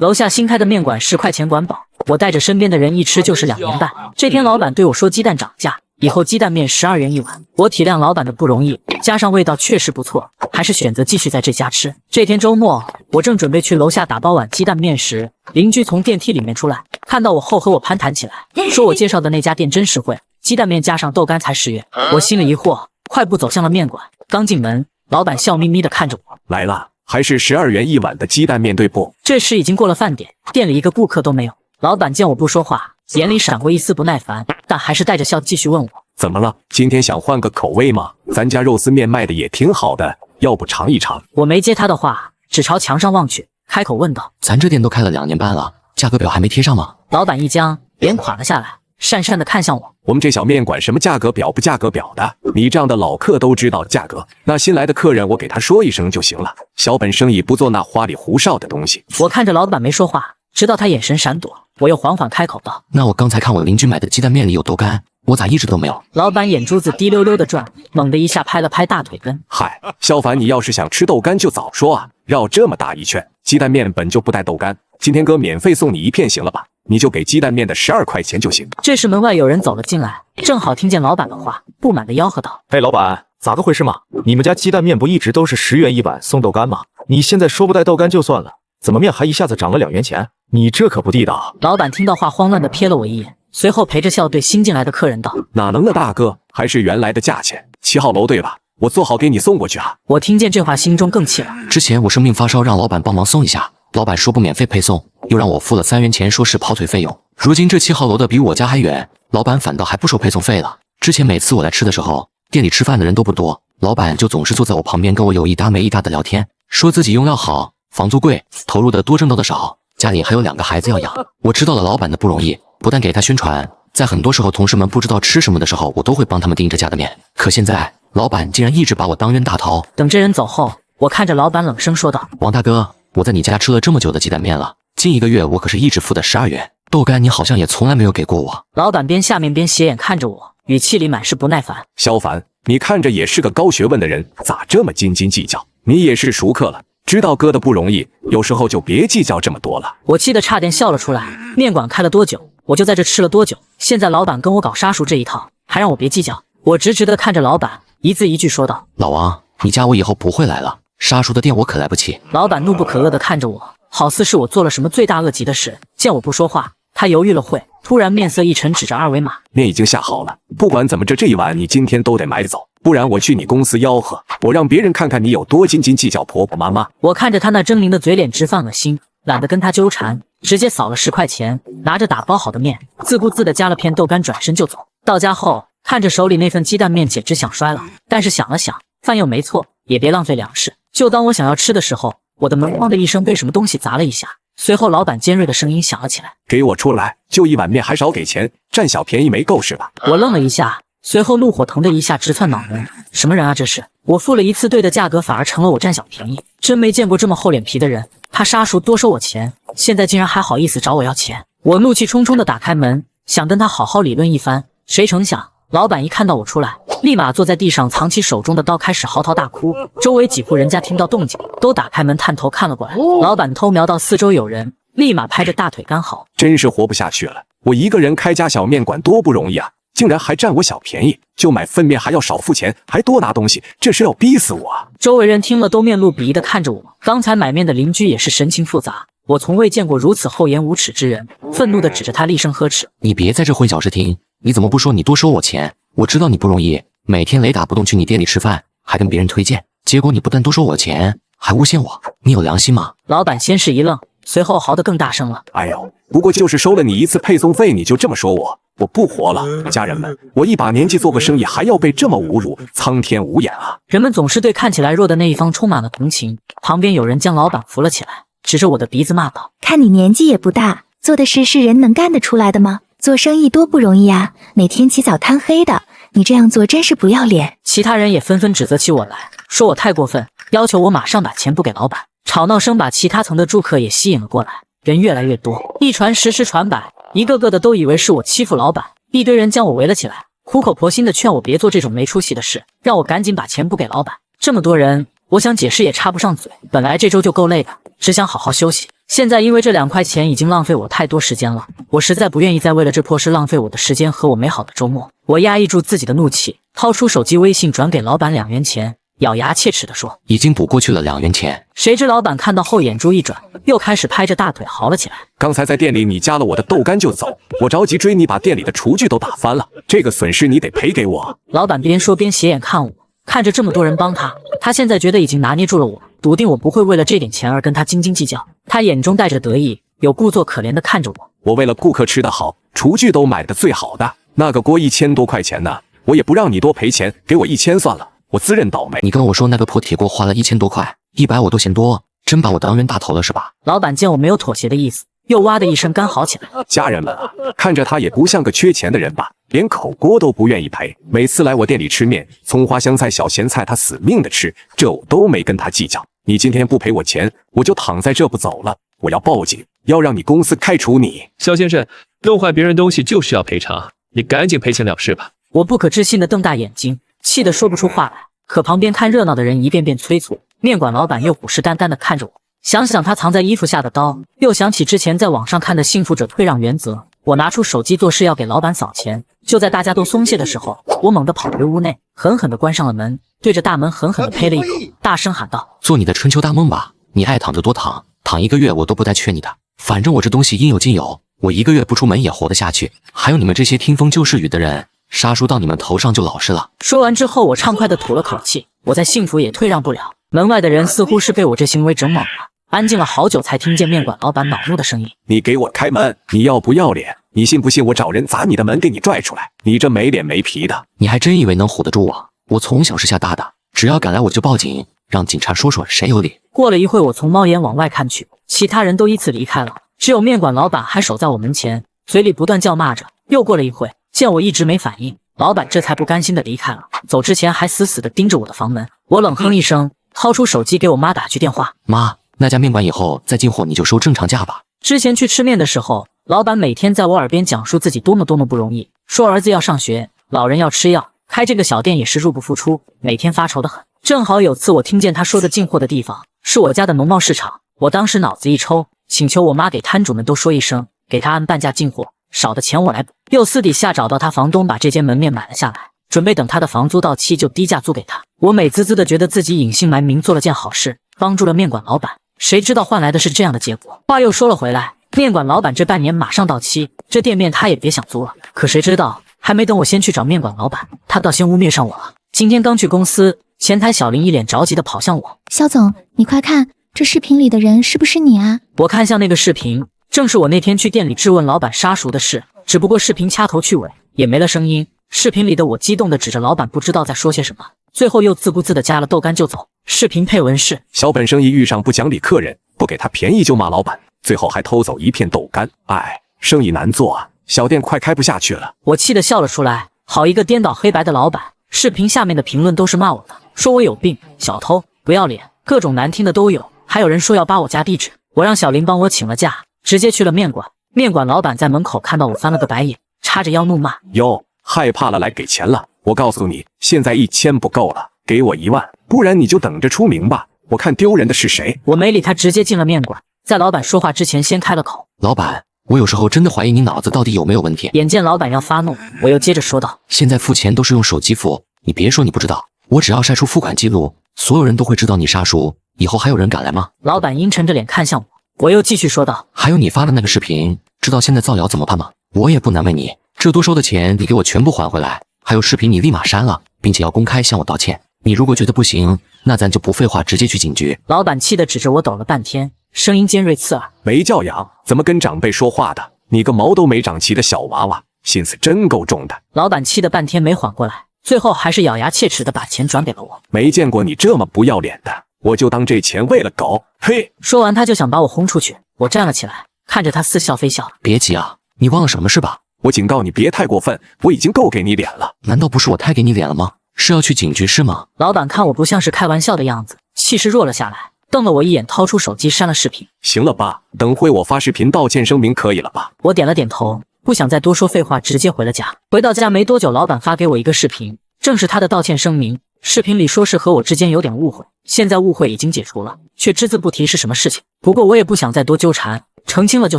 楼下新开的面馆10块钱管饱，我带着身边的人一吃就是2年半。这天老板对我说鸡蛋涨价，以后鸡蛋面12元一碗。我体谅老板的不容易，加上味道确实不错，还是选择继续在这家吃。这天周末，我正准备去楼下打包碗鸡蛋面时，邻居从电梯里面出来，看到我后和我攀谈起来，说我介绍的那家店真实惠，鸡蛋面加上豆干才10元。我心里疑惑，快步走向了面馆。刚进门，老板笑眯眯地看着我，来了，还是12元一碗的鸡蛋面对不？这时已经过了饭点，店里一个顾客都没有。老板见我不说话，眼里闪过一丝不耐烦，但还是带着笑继续问我，怎么了？今天想换个口味吗？咱家肉丝面卖的也挺好的，要不尝一尝？我没接他的话，只朝墙上望去，开口问道，咱这店都开了2年半了，价格表还没贴上吗？老板一僵，脸垮了下来，讪讪地看向我，我们这小面馆什么价格表不价格表的，你这样的老客都知道价格，那新来的客人我给他说一声就行了，小本生意不做那花里胡哨的东西。我看着老板没说话，直到他眼神闪躲，我又缓缓开口道，那我刚才看我邻居买的鸡蛋面里有豆干，我咋一直都没有？老板眼珠子滴溜溜地转，猛地一下拍了拍大腿根，嗨，小凡，你要是想吃豆干就早说啊，绕这么大一圈，鸡蛋面本就不带豆干，今天哥免费送你1片行了吧？你就给鸡蛋面的12块钱就行。这时门外有人走了进来，正好听见老板的话，不满地吆喝道，哎，老板，咋个回事嘛？你们家鸡蛋面不一直都是10元一碗送豆干吗？你现在说不带豆干就算了，怎么面还一下子涨了2元钱？你这可不地道。老板听到话慌乱地瞥了我一眼，随后陪着笑对新进来的客人道，哪能的大哥，还是原来的价钱，7号楼对吧？我做好给你送过去啊。我听见这话心中更气了，之前我生病发烧让老板帮忙送一下，老板说不免费配送，又让我付了3元钱说是跑腿费用，如今这7号楼的比我家还远，老板反倒还不收配送费了。之前每次我来吃的时候，店里吃饭的人都不多，老板就总是坐在我旁边跟我有一搭没一搭的聊天，说自己用料好，房租贵，投入的多挣到的少，家里还有2个孩子要养。我知道了老板的不容易，不但给他宣传，在很多时候同事们不知道吃什么的时候，我都会帮他们订这家的面。可现在老板竟然一直把我当冤大头。等这人走后，我看着老板冷声说道，王大哥，我在你家吃了这么久的鸡蛋面了，近1个月我可是一直付的12元，豆干你好像也从来没有给过我。老板边下面边斜眼看着我，语气里满是不耐烦。小凡，你看着也是个高学问的人，咋这么斤斤计较？你也是熟客了，知道哥的不容易，有时候就别计较这么多了。我气得差点笑了出来。面馆开了多久，我就在这吃了多久，现在老板跟我搞杀熟这一套，还让我别计较。我直直地看着老板，一字一句说道，老王，你家我以后不会来了，杀熟的店我可来不起。老板怒不可遏地看着我，好似是我做了什么罪大恶极的事。见我不说话，他犹豫了会，突然面色一沉，指着2维码，面已经下好了，不管怎么着，这一碗你今天都得买走，不然我去你公司吆喝，我让别人看看你有多斤斤计较婆婆妈妈。我看着他那狰狞的嘴脸直犯恶心，懒得跟他纠缠，直接扫了10块钱，拿着打包好的面，自顾自地加了片豆干，转身就走。到家后看着手里那份鸡蛋面，简直想摔了，但是想了想，饭又没错，也别浪费粮食。就当我想要吃的时候，我的门咣的一声被什么东西砸了一下，随后老板尖锐的声音响了起来，给我出来，就1碗面还少给钱，占小便宜没够是吧？我愣了一下，随后怒火腾的一下直窜脑门，什么人啊这是？我付了1次对的价格，反而成了我占小便宜，真没见过这么厚脸皮的人。他杀熟多收我钱，现在竟然还好意思找我要钱。我怒气冲冲的打开门，想跟他好好理论一番，谁成想老板一看到我出来，立马坐在地上藏起手中的刀，开始嚎啕大哭。周围几户人家听到动静，都打开门探头看了过来。老板偷瞄到四周有人，立马拍着大腿干嚎，真是活不下去了，我一个人开家小面馆多不容易啊，竟然还占我小便宜，就买份面还要少付钱，还多拿东西，这是要逼死我啊！周围人听了都面露鄙夷的看着我，刚才买面的邻居也是神情复杂，我从未见过如此厚颜无耻之人，愤怒的指着他厉声呵斥：你别在这混小视听，你怎么不说你多收我钱？我知道你不容易，每天雷打不动去你店里吃饭，还跟别人推荐，结果你不但多收我钱，还诬陷我，你有良心吗？老板先是一愣，随后嚎得更大声了：哎呦，不过就是收了你1次配送费，你就这么说我不活了！家人们，我一把年纪做个生意还要被这么侮辱，苍天无眼啊！人们总是对看起来弱的那一方充满了同情，旁边有人将老板扶了起来，指着我的鼻子骂道：看你年纪也不大，做的事是人能干得出来的吗？做生意多不容易啊，每天起早贪黑的，你这样做真是不要脸。其他人也纷纷指责起我来，说我太过分，要求我马上把钱不给老板。吵闹声把其他层的住客也吸引了过来，人越来越多，一传十十传百，一个个的都以为是我欺负老板，一堆人将我围了起来，苦口婆心的劝我别做这种没出息的事，让我赶紧把钱不给老板。这么多人，我想解释也插不上嘴，本来这周就够累的，只想好好休息，现在因为这2块钱已经浪费我太多时间了，我实在不愿意再为了这破事浪费我的时间和我美好的周末。我压抑住自己的怒气，掏出手机微信转给老板2元钱，咬牙切齿地说：“已经补过去了2元钱。”谁知老板看到后眼珠一转，又开始拍着大腿嚎了起来。刚才在店里你加了我的豆干就走，我着急追你，把店里的厨具都打翻了，这个损失你得赔给我。老板边说边斜眼看我，看着这么多人帮他，他现在觉得已经拿捏住了我，笃定我不会为了这点钱而跟他斤斤计较。他眼中带着得意，有故作可怜地看着我。我为了顾客吃得好，厨具都买的最好的，那个锅1000多块钱呢，我也不让你多赔钱，给我1000算了，我自认倒霉。你跟我说那个破铁锅花了1000多块，100我都嫌多，真把我当冤大头了是吧？老板见我没有妥协的意思，又哇的一声干嚎起来。家人们啊，看着他也不像个缺钱的人吧，连口锅都不愿意赔。每次来我店里吃面，葱花香菜小咸菜他死命的吃，这我都没跟他计较。你今天不赔我钱，我就躺在这不走了，我要报警，要让你公司开除你。肖先生，弄坏别人东西就需要赔偿，你赶紧赔钱了事吧。我不可置信的瞪大眼睛，气得说不出话来。可旁边看热闹的人一遍遍催促，面馆老板又虎视眈眈地看着我。想想他藏在衣服下的刀，又想起之前在网上看的幸福者退让原则，我拿出手机做事要给老板扫钱。就在大家都松懈的时候，我猛地跑回屋内，狠狠地关上了门，对着大门狠狠地呸了一口，大声喊道：“做你的春秋大梦吧，你爱躺就多躺，躺1个月我都不带劝你的。反正我这东西应有尽有，我1个月不出门也活得下去。还有你们这些听风就是雨的人，杀叔到你们头上就老实了。”说完之后，我畅快地吐了口气，我再幸福也退让不了。门外的人似乎是被我这行为整懵了，安静了好久才听见面馆老板恼怒的声音：“你给我开门！你要不要脸？你信不信我找人砸你的门给你拽出来？你这没脸没皮的！”你还真以为能唬得住我？我从小是下大的，只要敢来我就报警，让警察说说谁有理。过了一会，我从猫眼往外看去，其他人都依次离开了，只有面馆老板还守在我门前，嘴里不断叫骂着。又过了一会，见我一直没反应，老板这才不甘心的离开了，走之前还死死的盯着我的房门。我冷哼一声，掏出手机给我妈打去电话：“妈，那家面馆以后再进货你就收正常价吧。”之前去吃面的时候，老板每天在我耳边讲述自己多么不容易，说儿子要上学，老人要吃药，开这个小店也是入不敷出，每天发愁的很。正好有次我听见他说的进货的地方是我家的农贸市场，我当时脑子一抽，请求我妈给摊主们都说一声，给他按半价进货，少的钱我来补。又私底下找到他房东，把这间门面买了下来，准备等他的房租到期就低价租给他。我美滋滋的觉得自己隐姓埋名做了件好事，帮助了面馆老板，谁知道换来的是这样的结果。话又说了回来，面馆老板这半年马上到期，这店面他也别想租了。可谁知道还没等我先去找面馆老板，他倒先污蔑上我了。今天刚去公司，前台小林一脸着急的跑向我：“肖总，你快看，这视频里的人是不是你啊？”我看向那个视频，正是我那天去店里质问老板杀熟的事，只不过视频掐头去尾，也没了声音。视频里的我激动的指着老板，不知道在说些什么，最后又自顾自的加了豆干就走。视频配文是：“小本生意遇上不讲理客人，不给他便宜就骂老板，最后还偷走1片豆干，哎，生意难做啊，小店快开不下去了。”我气得笑了出来，好一个颠倒黑白的老板。视频下面的评论都是骂我的，说我有病，小偷，不要脸，各种难听的都有，还有人说要扒我家地址。我让小林帮我请了假，直接去了面馆。面馆老板在门口看到我翻了个白眼，叉着腰怒骂：“哟，害怕了来给钱了，我告诉你，现在1000不够了，给我1万，不然你就等着出名吧，我看丢人的是谁。”我没理他，直接进了面馆，在老板说话之前先开了口：“老板，我有时候真的怀疑你脑子到底有没有问题。”眼见老板要发怒，我又接着说道：“现在付钱都是用手机付，你别说你不知道，我只要晒出付款记录，所有人都会知道你杀熟，以后还有人敢来吗？”老板阴沉着脸看向我，我又继续说道：“还有你发的那个视频，知道现在造谣怎么办吗？我也不难为你，这多收的钱你给我全部还回来，还有视频你立马删了，并且要公开向我道歉。你如果觉得不行，那咱就不废话，直接去警局。”老板气得指着我抖了半天，声音尖锐刺耳：“没教养，怎么跟长辈说话的？你个毛都没长齐的小娃娃，心思真够重的。”老板气得半天没缓过来，最后还是咬牙切齿的把钱转给了我。没见过你这么不要脸的，我就当这钱喂了狗。嘿！说完他就想把我轰出去，我站了起来，看着他似笑非笑：“别急啊，你忘了什么事吧？我警告你别太过分，我已经够给你脸了。”难道不是我太给你脸了吗？是要去警局是吗？老板看我不像是开玩笑的样子，气势弱了下来，瞪了我一眼，掏出手机删了视频。行了吧，等会我发视频道歉声明可以了吧？我点了点头，不想再多说废话，直接回了家。回到家没多久，老板发给我一个视频，正是他的道歉声明。视频里说是和我之间有点误会，现在误会已经解除了，却只字不提是什么事情。不过我也不想再多纠缠，澄清了就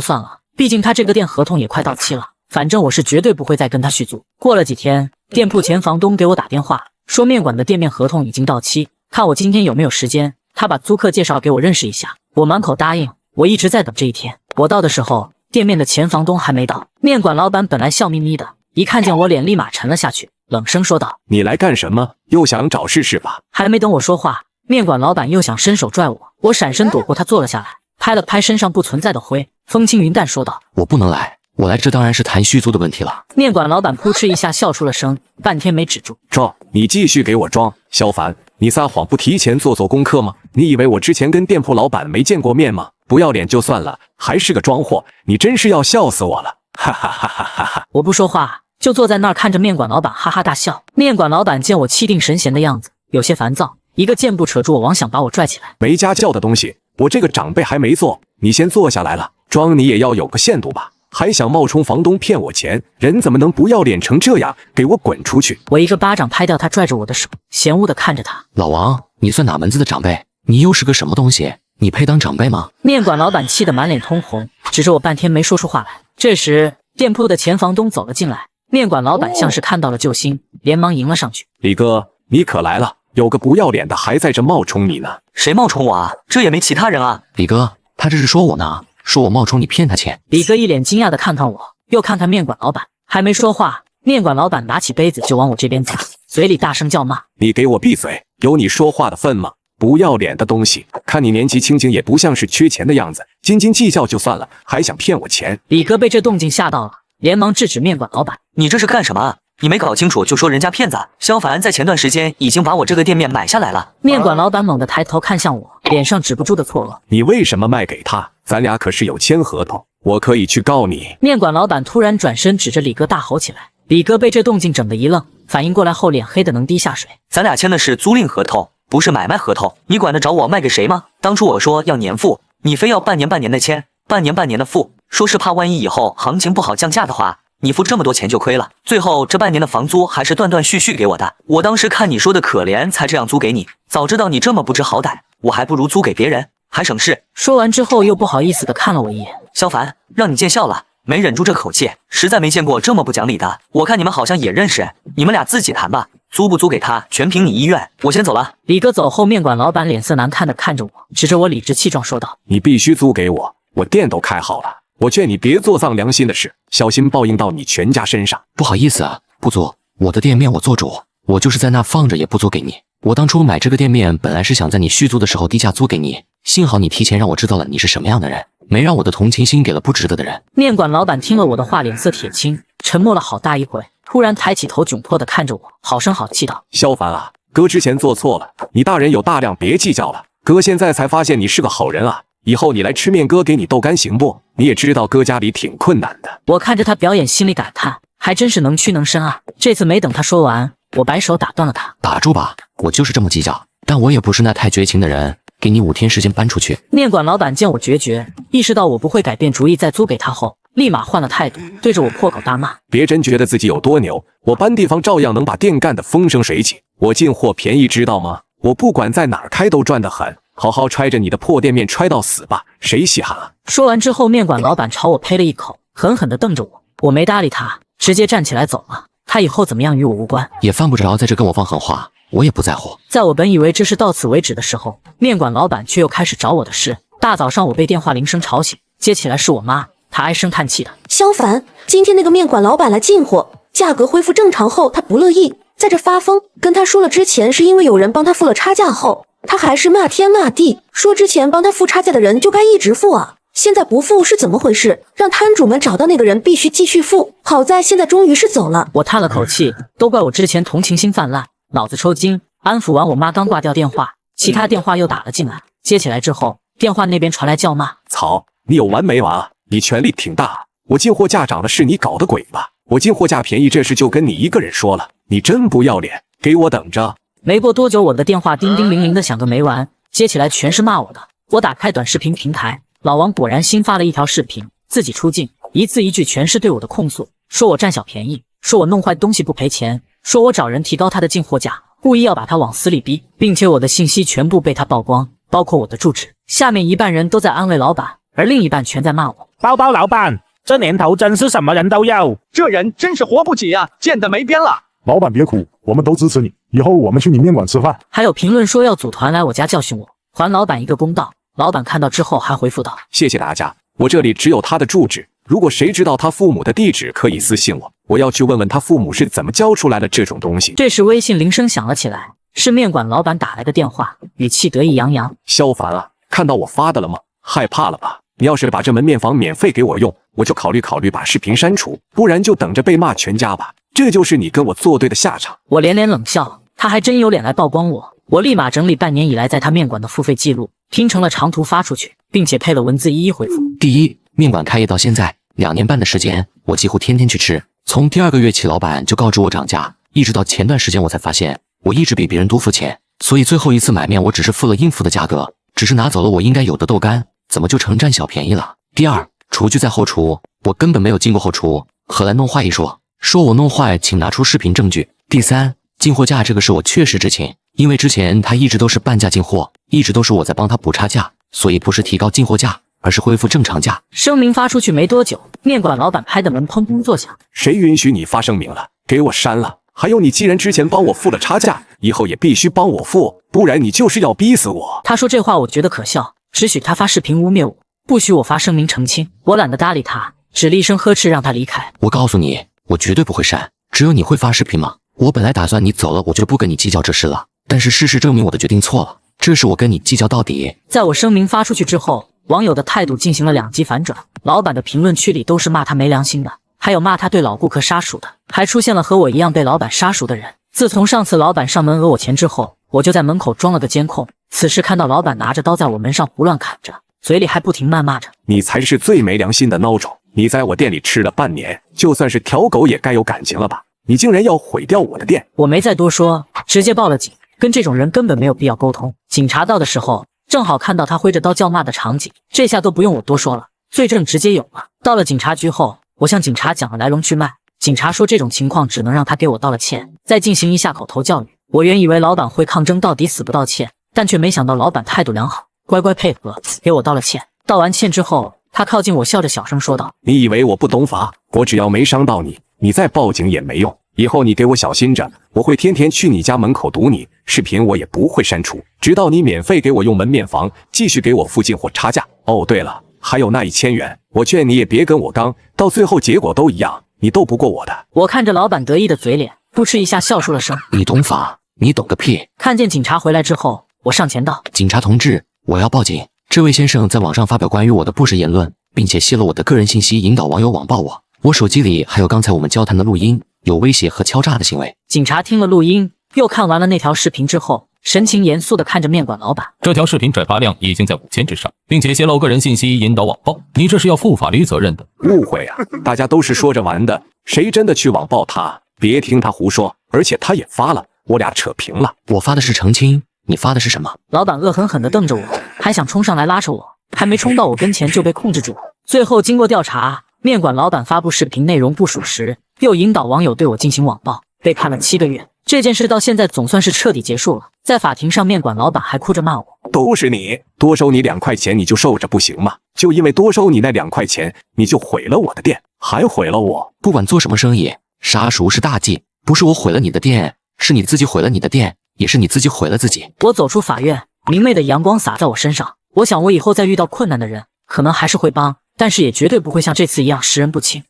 算了，毕竟他这个店合同也快到期了，反正我是绝对不会再跟他续租。过了几天，店铺前房东给我打电话，说面馆的店面合同已经到期，看我今天有没有时间，他把租客介绍给我认识一下。我满口答应，我一直在等这一天。我到的时候，店面的前房东还没到。面馆老板本来笑眯眯的，一看见我脸立马沉了下去，冷声说道：“你来干什么？又想找事是吧？”还没等我说话，面馆老板又想伸手拽我，我闪身躲过他，坐了下来，拍了拍身上不存在的灰，风轻云淡说道：“我不能来，我来这当然是谈续租的问题了。”面馆老板扑哧一下笑出了声，半天没止住。装，你继续给我装。萧凡，你撒谎不提前做功课吗？你以为我之前跟店铺老板没见过面吗？不要脸就算了，还是个装货，你真是要笑死我了！哈哈哈哈哈哈！我不说话，就坐在那儿看着面馆老板哈哈大笑。面馆老板见我气定神闲的样子，有些烦躁，一个箭步扯住我，王想把我拽起来。没家教的东西，我这个长辈还没做，你先坐下来了。装你也要有个限度吧？还想冒充房东骗我钱，人怎么能不要脸成这样？给我滚出去！我一个巴掌拍掉他拽着我的手，嫌恶地看着他。老王，你算哪门子的长辈？你又是个什么东西？你配当长辈吗？面馆老板气得满脸通红，指着我半天没说出话来。这时，店铺的前房东走了进来，面馆老板像是看到了救星，连忙迎了上去。李哥，你可来了，有个不要脸的还在这冒充你呢。谁冒充我啊？这也没其他人啊。李哥，他这是说我呢，说我冒充你骗他钱。李哥一脸惊讶地看看我，又看看面馆老板，还没说话，面馆老板拿起杯子就往我这边砸，嘴里大声叫骂：“你给我闭嘴！有你说话的份吗？不要脸的东西！看你年纪轻轻，也不像是缺钱的样子，斤斤计较就算了，还想骗我钱！”李哥被这动静吓到了，连忙制止面馆老板：“你这是干什么啊？你没搞清楚就说人家骗子？萧凡在前段时间已经把我这个店面买下来了。”面馆老板猛地抬头看向我，脸上止不住的错愕：“你为什么卖给他？咱俩可是有签合同，我可以去告你！”面馆老板突然转身指着李哥大吼起来。李哥被这动静整得一愣，反应过来后脸黑得能滴下水。咱俩签的是租赁合同，不是买卖合同，你管得着我卖给谁吗？当初我说要年付，你非要半年的签，半年的付，说是怕万一以后行情不好降价的话，你付这么多钱就亏了。最后这半年的房租还是断断续续给我的，我当时看你说的可怜，才这样租给你。早知道你这么不知好歹，我还不如租给别人，还省事。说完之后又不好意思地看了我一眼。萧凡，让你见笑了。没忍住这口气，实在没见过这么不讲理的。我看你们好像也认识，你们俩自己谈吧，租不租给他全凭你意愿。我先走了。李哥走后，面馆老板脸色难看地看着我，指着我理直气壮说道：“你必须租给我，我店都开好了。我劝你别做丧良心的事，小心报应到你全家身上。”不好意思啊，不租，我的店面我做主，我就是在那放着也不租给你。我当初买这个店面本来是想在你续租的时候低价租给你，幸好你提前让我知道了你是什么样的人，没让我的同情心给了不值得的人。面馆老板听了我的话，脸色铁青，沉默了好大一会，突然抬起头，窘迫地看着我，好声好气道：“萧凡啊，哥之前做错了，你大人有大量，别计较了。哥现在才发现你是个好人啊，以后你来吃面，哥给你豆干行不？你也知道哥家里挺困难的。”我看着他表演，心里感叹，还真是能屈能伸啊。这次没等他说完，我摆手打断了他：“打住吧，我就是这么计较，但我也不是那太绝情的人。给你5天时间搬出去。”面馆老板见我决绝，意识到我不会改变主意再租给他后，立马换了态度，对着我破口大骂：“别真觉得自己有多牛，我搬地方照样能把店干得风生水起。我进货便宜，知道吗？我不管在哪儿开都赚得很。好好揣着你的破店面揣到死吧，谁稀罕啊！”说完之后，面馆老板朝我呸了一口，狠狠地瞪着我。我没搭理他，直接站起来走了。他以后怎么样与我无关，也犯不着在这跟我放狠话，我也不在乎。在我本以为这是到此为止的时候，面馆老板却又开始找我的事。大早上我被电话铃声吵醒，接起来是我妈，她唉声叹气的：“萧凡，今天那个面馆老板来进货，价格恢复正常后他不乐意，在这发疯。跟他说了之前是因为有人帮他付了差价后，他还是骂天骂地，说之前帮他付差价的人就该一直付啊。现在不付是怎么回事？让摊主们找到那个人必须继续付。好在现在终于是走了。”我叹了口气，都怪我之前同情心泛滥，脑子抽筋。安抚完我妈，刚挂掉电话，其他电话又打了进来。接起来之后，电话那边传来叫骂：“操，你有完没完啊？你权力挺大，我进货价涨了是你搞的鬼吧？我进货价便宜这事就跟你一个人说了，你真不要脸，给我等着！”没过多久，我的电话叮叮铃铃的响个没完，接起来全是骂我的。我打开短视频平台，老王果然新发了一条视频，自己出镜，一字一句全是对我的控诉，说我占小便宜，说我弄坏东西不赔钱，说我找人提高他的进货价。故意要把他往死里逼，并且我的信息全部被他曝光，包括我的住址。下面一半人都在安慰老板，而另一半全在骂我。包包老板，这年头真是什么人都有，这人真是活不起啊，贱得没边了。老板别哭，我们都支持你，以后我们去你面馆吃饭。还有评论说要组团来我家教训我，还老板一个公道。老板看到之后还回复道：谢谢大家，我这里只有他的住址，如果谁知道他父母的地址，可以私信我，我要去问问他父母是怎么教出来的这种东西。这时微信铃声响了起来，是面馆老板打来的电话，语气得意洋洋。萧凡啊，看到我发的了吗？害怕了吧？你要是把这门面房免费给我用，我就考虑把视频删除，不然就等着被骂全家吧。这就是你跟我作对的下场。我连连冷笑，他还真有脸来曝光我。我立马整理半年以来在他面馆的付费记录，拼成了长图发出去，并且配了文字一一回复。第一，面馆开业到现在2年半的时间，我几乎天天去吃。从第2个月起，老板就告知我涨价，一直到前段时间我才发现我一直比别人多付钱，所以最后一次买面我只是付了应付的价格，只是拿走了我应该有的豆干，怎么就成占小便宜了？第二，厨具在后厨，我根本没有进过后厨，何来弄坏一说我弄坏，请拿出视频证据。第三，进货价这个事我确实知情，因为之前他一直都是半价进货，一直都是我在帮他补差价，所以不是提高进货价，而是恢复正常价。声明发出去没多久，面馆老板拍的门砰砰作响。谁允许你发声明了？给我删了！还有，你既然之前帮我付了差价，以后也必须帮我付，不然你就是要逼死我。他说这话我觉得可笑，只许他发视频污蔑我，不许我发声明澄清。我懒得搭理他，只了一声呵斥让他离开。我告诉你，我绝对不会删，只有你会发视频吗？我本来打算你走了我就不跟你计较这事了，但是事实证明我的决定错了，这事我跟你计较到底。在我声明发出去之后，网友的态度进行了2极反转，老板的评论区里都是骂他没良心的，还有骂他对老顾客杀熟的，还出现了和我一样被老板杀熟的人。自从上次老板上门讹我钱之后，我就在门口装了个监控，此时看到老板拿着刀在我门上胡乱砍着，嘴里还不停谩骂着。你才是最没良心的孬种，你在我店里吃了半年，就算是条狗也该有感情了吧？你竟然要毁掉我的店！我没再多说，直接报了警。跟这种人根本没有必要沟通。警察到的时候，正好看到他挥着刀叫骂的场景，这下都不用我多说了，罪证直接有了。到了警察局后，我向警察讲了来龙去脉。警察说这种情况只能让他给我道了歉，再进行一下口头教育。我原以为老板会抗争到底死不道歉，但却没想到老板态度良好，乖乖配合给我道了歉。道完歉之后，他靠近我笑着小声说道：你以为我不懂法？我只要没伤到你，你再报警也没用。以后你给我小心着，我会天天去你家门口堵你，视频我也不会删除，直到你免费给我用门面房，继续给我付进货差价。哦，对了，还有那1000元，我劝你也别跟我刚，到最后结果都一样，你斗不过我的。我看着老板得意的嘴脸，扑哧一下笑出了声。你懂法？你懂个屁！看见警察回来之后，我上前道：警察同志，我要报警，这位先生在网上发表关于我的不实言论，并且泄露我的个人信息，引导网友网暴我。我手机里还有刚才我们交谈的录音，有威胁和敲诈的行为。警察听了录音，又看完了那条视频之后，神情严肃地看着面馆老板。这条视频转发量已经在5000之上，并且泄露个人信息，引导网暴，你这是要负法律责任的。误会啊，大家都是说着玩的，谁真的去网暴他？别听他胡说，而且他也发了，我俩扯平了。我发的是澄清，你发的是什么？老板恶狠狠地瞪着我，还想冲上来拉扯我，还没冲到我跟前就被控制住。最后经过调查，面馆老板发布视频内容不属实，又引导网友对我进行网暴，被判了7个月。这件事到现在总算是彻底结束了。在法庭上，面馆老板还哭着骂我：都是你，多收你2块钱你就受着不行吗？就因为多收你那2块钱，你就毁了我的店，还毁了我。不管做什么生意，杀熟是大忌，不是我毁了你的店，是你自己毁了你的店，也是你自己毁了自己。我走出法院，明媚的阳光洒在我身上。我想我以后再遇到困难的人，可能还是会帮，但是也绝对不会像这次一样识人不清。